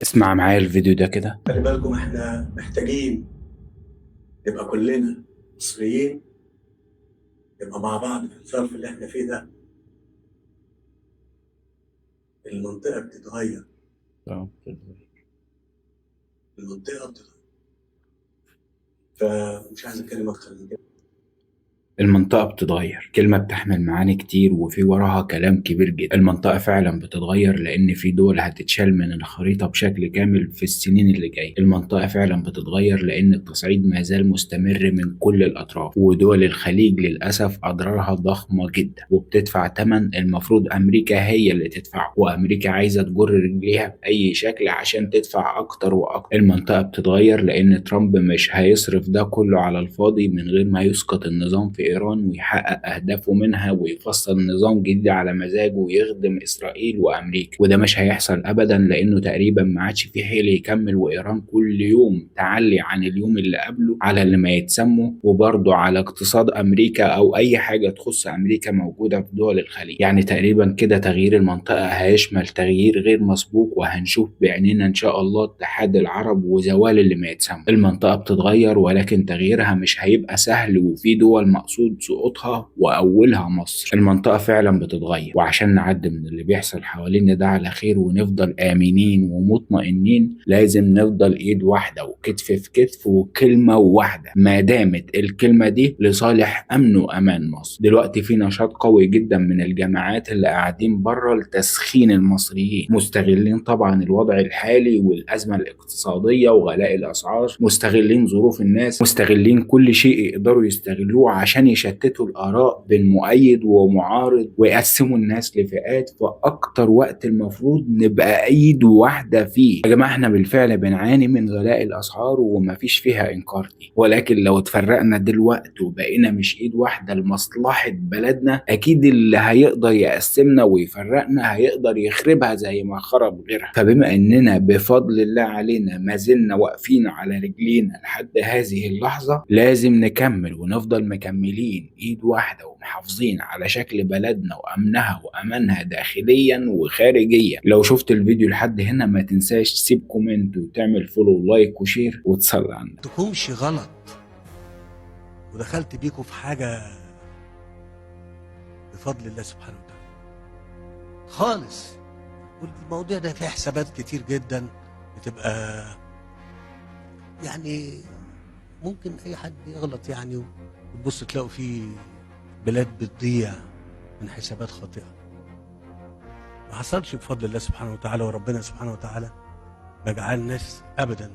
اسمع معايا الفيديو ده كده. خلي بالكم احنا محتاجين نبقى كلنا مصريين، نبقى مع بعض في الظرف اللي احنا فيه ده. المنطقة بتتغير، المنطقة بتتغير، فمش عايز اتكلم اكتر من كده. المنطقة بتتغير كلمة بتحمل معاني كتير وفي وراها كلام كبير جدا. المنطقة فعلا بتتغير لأن في دول هتتشال من الخريطة بشكل كامل في السنين اللي جاية. المنطقة فعلا بتتغير لأن التصعيد ما زال مستمر من كل الأطراف، ودول الخليج للأسف أضرارها ضخمة جدا وبتدفع ثمن المفروض أمريكا هي اللي تدفعه، وأمريكا عايزة تجر رجليها بأي شكل عشان تدفع أكتر وأكتر. المنطقة بتتغير لأن ترامب مش هيصرف ده كله على الفاضي من غير ما يسقط النظام في إيران ويحقق أهدافه منها ويفصل نظام جديد على مزاجه ويخدم إسرائيل وأمريكا، وده مش هيحصل أبدا لأنه تقريبا ما عادش فيه حيل يكمل، وإيران كل يوم تعلي عن اليوم اللي قبله على اللي ما يتسموا، وبرضه على اقتصاد أمريكا أو أي حاجة تخص أمريكا موجودة في دول الخليج. يعني تقريبا كده تغيير المنطقة هيشمل تغيير غير مسبوق، وهنشوف بعينينا إن شاء الله اتحاد العرب وزوال اللي ما يتسمى. المنطقة بتتغير ولكن تغييرها مش هيبقى سهل، وفي دول مقصود سقوطها وأولها مصر. المنطقة فعلا بتتغير، وعشان نعدي من اللي بيحصل حوالينا ده على خير ونفضل آمنين ومطمئنين لازم نفضل إيد واحدة وكتف في كتف وكلمة واحدة، ما دامت الكلمة دي لصالح أمن وأمان مصر. دلوقتي في نشاط قوي جدا من الجماعات اللي قاعدين بره لتسخين المصريين، مستغلين طبعا الوضع الحالي والأزمة الاقتصادية وغلاء الأسعار، مستغلين ظروف الناس، مستغلين كل شيء يقدروا يستغلوه عشان يشتتوا الآراء بين مؤيد ومعارض ويقسموا الناس لفئات في أكتر وقت المفروض نبقى أيد واحدة فيه. يا جماعة احنا بالفعل بنعاني من غلاء الأسعار ومفيش فيها إنكار دي، ولكن لو اتفرقنا دلوقتي وبقينا مش إيد واحدة لمصلحة بلدنا، أكيد اللي هيقدر يقسمنا ويفرقنا هيقدر يخربها زي ما خرب غيرها. فبما إننا بفضل الله علينا ما زلنا واقفين على رجلينا لحد هذه اللحظة، لازم نكمل ونفضل مكملين ايد واحدة ومحافظين على شكل بلدنا وامنها وامانها داخليا وخارجيا. لو شفت الفيديو لحد هنا ما تنساش تسيب كومنت وتعمل فولو ولايك وشير وتصلي على النبي. تكونش غلط ودخلت بيكم في حاجة بفضل الله سبحانه وتعالى خالص. والموضوع ده فيه حسابات كتير جدا بتبقى يعني ممكن اي حد يغلط يعني، وتبص تلاقوا في بلاد بتضيع من حسابات خاطئة. ما حصلش بفضل الله سبحانه وتعالى، وربنا سبحانه وتعالى ما جعلناش ابدا